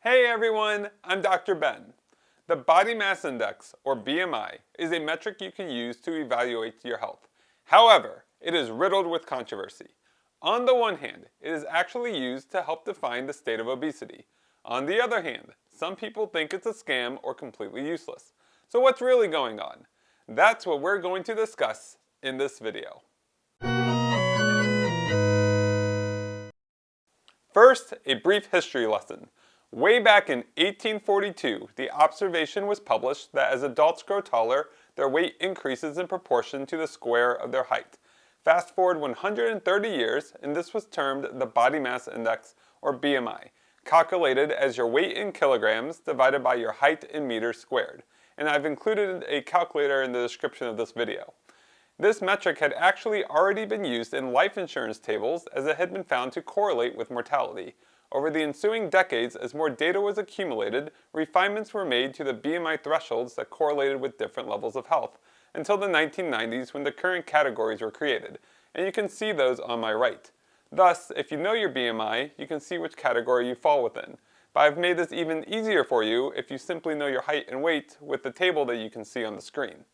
Hey everyone, I'm Dr. Ben. The body mass index, or BMI, is a metric you can use to evaluate your health. However, it is riddled with controversy. On the one hand, it is actually used to help define the state of obesity. On the other hand, some people think it's a scam or completely useless. So what's really going on? That's what we're going to discuss in this video. First, a brief history lesson. Way back in 1842, the observation was published that as adults grow taller, their weight increases in proportion to the square of their height. Fast forward 130 years, and this was termed the body mass index, or BMI, calculated as your weight in kilograms divided by your height in meters squared. And I've included a calculator in the description of this video. This metric had actually already been used in life insurance tables as it had been found to correlate with mortality. Over the ensuing decades, as more data was accumulated, refinements were made to the BMI thresholds that correlated with different levels of health, until the 1990s when the current categories were created, and you can see those on my right. Thus, if you know your BMI, you can see which category you fall within. But I've made this even easier for you if you simply know your height and weight with the table that you can see on the screen.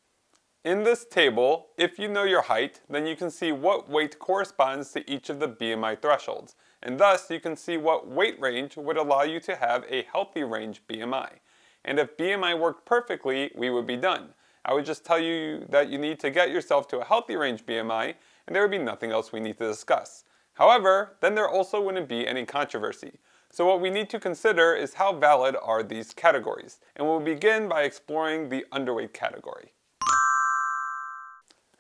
In this table, if you know your height, then you can see what weight corresponds to each of the BMI thresholds, and thus you can see what weight range would allow you to have a healthy range BMI. And if BMI worked perfectly, we would be done. I would just tell you that you need to get yourself to a healthy range BMI, and there would be nothing else we need to discuss. However, then there also wouldn't be any controversy. So what we need to consider is how valid are these categories, and we'll begin by exploring the underweight category.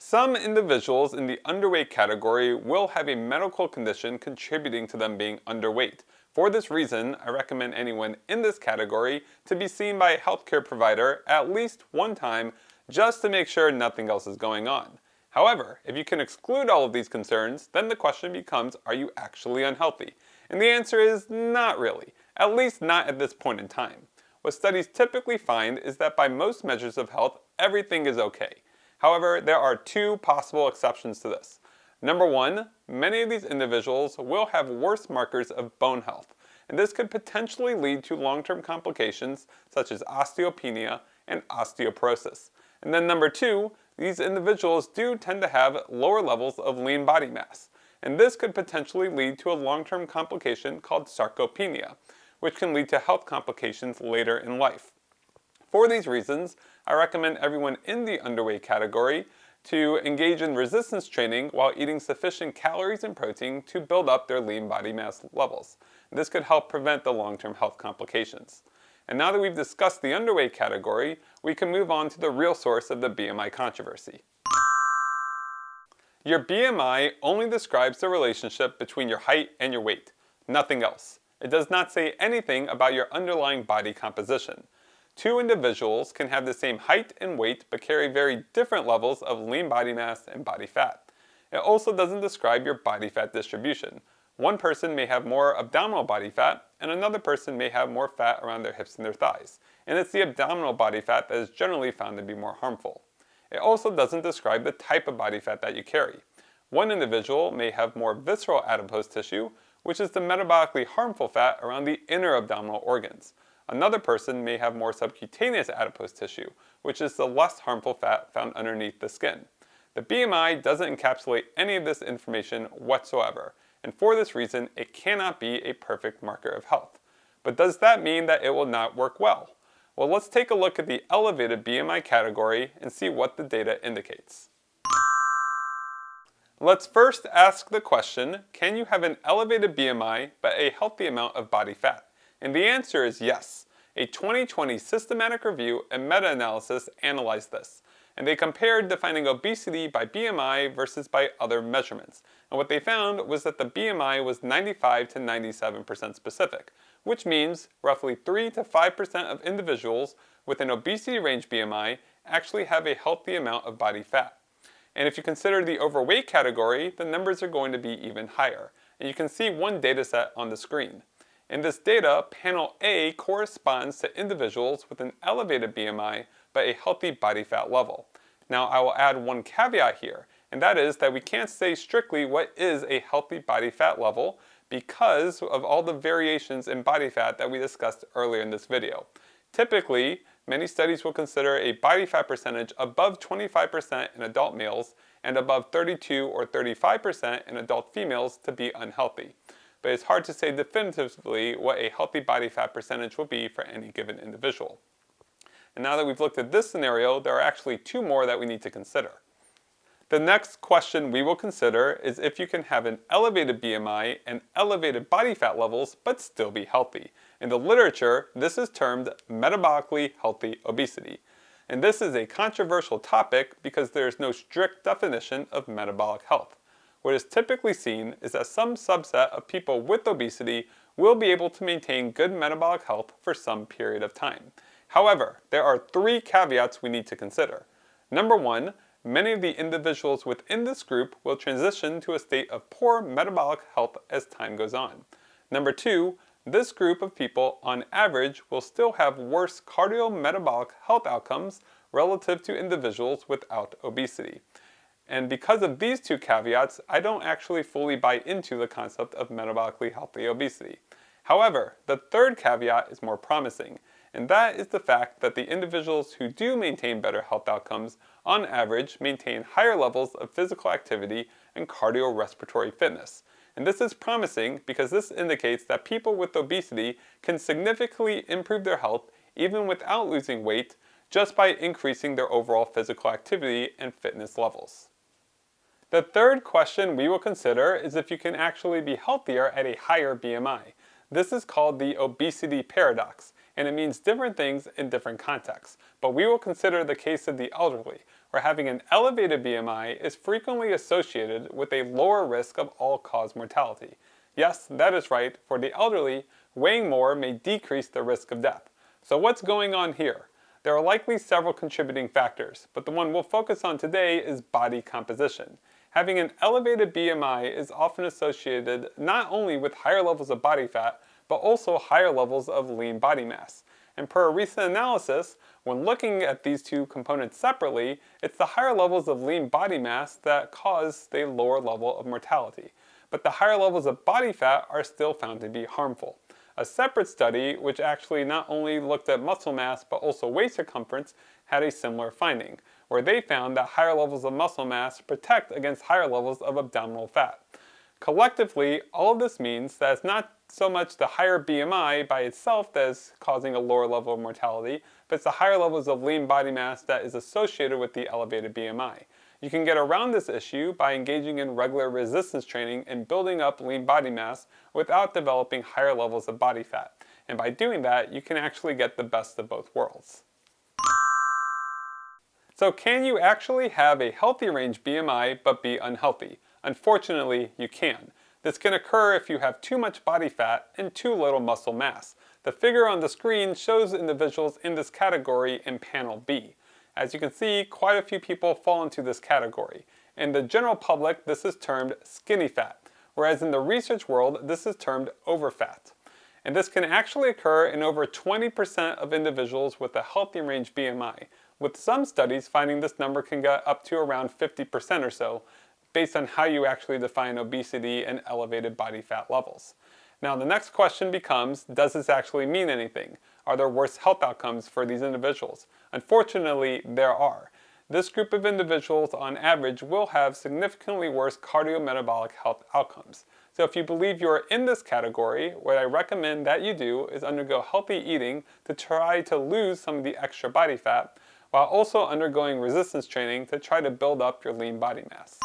Some individuals in the underweight category will have a medical condition contributing to them being underweight. For this reason, I recommend anyone in this category to be seen by a healthcare provider at least one time just to make sure nothing else is going on. However, if you can exclude all of these concerns, then the question becomes, are you actually unhealthy? And the answer is not really, at least not at this point in time. What studies typically find is that by most measures of health, everything is okay. However, there are two possible exceptions to this. Number one, many of these individuals will have worse markers of bone health, and this could potentially lead to long-term complications such as osteopenia and osteoporosis. And then number two, these individuals do tend to have lower levels of lean body mass, and this could potentially lead to a long-term complication called sarcopenia, which can lead to health complications later in life. For these reasons, I recommend everyone in the underweight category to engage in resistance training while eating sufficient calories and protein to build up their lean body mass levels. This could help prevent the long-term health complications. And now that we've discussed the underweight category, we can move on to the real source of the BMI controversy. Your BMI only describes the relationship between your height and your weight, nothing else. It does not say anything about your underlying body composition. Two individuals can have the same height and weight but carry very different levels of lean body mass and body fat. It also doesn't describe your body fat distribution. One person may have more abdominal body fat and another person may have more fat around their hips and their thighs. And it's the abdominal body fat that is generally found to be more harmful. It also doesn't describe the type of body fat that you carry. One individual may have more visceral adipose tissue, which is the metabolically harmful fat around the inner abdominal organs. Another person may have more subcutaneous adipose tissue, which is the less harmful fat found underneath the skin. The BMI doesn't encapsulate any of this information whatsoever, and for this reason, it cannot be a perfect marker of health. But does that mean that it will not work well? Well, let's take a look at the elevated BMI category and see what the data indicates. Let's first ask the question, can you have an elevated BMI but a healthy amount of body fat? And the answer is yes. A 2020 systematic review and meta-analysis analyzed this, and they compared defining obesity by BMI versus by other measurements. And what they found was that the BMI was 95 to 97% specific, which means roughly 3 to 5% of individuals with an obesity range BMI actually have a healthy amount of body fat. And if you consider the overweight category, the numbers are going to be even higher. And you can see one data set on the screen. In this data, panel A corresponds to individuals with an elevated BMI but a healthy body fat level. Now I will add one caveat here, and that is that we can't say strictly what is a healthy body fat level because of all the variations in body fat that we discussed earlier in this video. Typically, many studies will consider a body fat percentage above 25% in adult males and above 32 or 35% in adult females to be unhealthy. But it's hard to say definitively what a healthy body fat percentage will be for any given individual. And now that we've looked at this scenario, there are actually two more that we need to consider. The next question we will consider is if you can have an elevated BMI and elevated body fat levels but still be healthy. In the literature, this is termed metabolically healthy obesity. And this is a controversial topic because there is no strict definition of metabolic health. What is typically seen is that some subset of people with obesity will be able to maintain good metabolic health for some period of time. However, there are three caveats we need to consider. Number one, many of the individuals within this group will transition to a state of poor metabolic health as time goes on. Number two, this group of people on average will still have worse cardiometabolic health outcomes relative to individuals without obesity. And because of these two caveats, I don't actually fully buy into the concept of metabolically healthy obesity. However, the third caveat is more promising, and that is the fact that the individuals who do maintain better health outcomes, on average, maintain higher levels of physical activity and cardiorespiratory fitness. And this is promising because this indicates that people with obesity can significantly improve their health even without losing weight just by increasing their overall physical activity and fitness levels. The third question we will consider is if you can actually be healthier at a higher BMI. This is called the obesity paradox, and it means different things in different contexts. But we will consider the case of the elderly, where having an elevated BMI is frequently associated with a lower risk of all-cause mortality. Yes, that is right, for the elderly, weighing more may decrease the risk of death. So what's going on here? There are likely several contributing factors, but the one we'll focus on today is body composition. Having an elevated BMI is often associated not only with higher levels of body fat, but also higher levels of lean body mass. And per a recent analysis, when looking at these two components separately, it's the higher levels of lean body mass that cause the lower level of mortality. But the higher levels of body fat are still found to be harmful. A separate study, which actually not only looked at muscle mass but also waist circumference, had a similar finding, where they found that higher levels of muscle mass protect against higher levels of abdominal fat. Collectively, all of this means that it's not so much the higher BMI by itself that is causing a lower level of mortality, but it's the higher levels of lean body mass that is associated with the elevated BMI. You can get around this issue by engaging in regular resistance training and building up lean body mass without developing higher levels of body fat. And by doing that, you can actually get the best of both worlds. So can you actually have a healthy range BMI but be unhealthy? Unfortunately, you can. This can occur if you have too much body fat and too little muscle mass. The figure on the screen shows individuals in this category in panel B. As you can see, quite a few people fall into this category. In the general public, this is termed skinny fat, whereas in the research world, this is termed overfat. And this can actually occur in over 20% of individuals with a healthy range BMI, with some studies finding this number can get up to around 50% or so, based on how you actually define obesity and elevated body fat levels. Now the next question becomes, does this actually mean anything? Are there worse health outcomes for these individuals? Unfortunately, there are. This group of individuals on average will have significantly worse cardiometabolic health outcomes. So if you believe you are in this category, what I recommend that you do is undergo healthy eating to try to lose some of the extra body fat, while also undergoing resistance training to try to build up your lean body mass.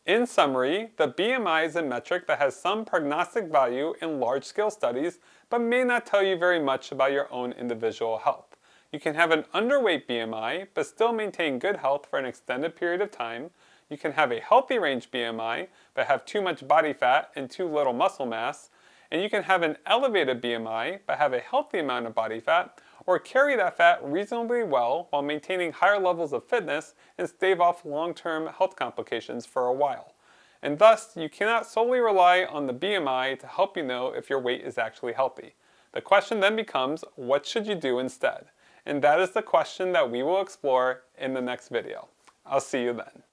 In summary, the BMI is a metric that has some prognostic value in large-scale studies, but may not tell you very much about your own individual health. You can have an underweight BMI, but still maintain good health for an extended period of time. You can have a healthy range BMI, but have too much body fat and too little muscle mass. And you can have an elevated BMI, but have a healthy amount of body fat, or carry that fat reasonably well while maintaining higher levels of fitness and stave off long-term health complications for a while. And thus, you cannot solely rely on the BMI to help you know if your weight is actually healthy. The question then becomes, what should you do instead? And that is the question that we will explore in the next video. I'll see you then.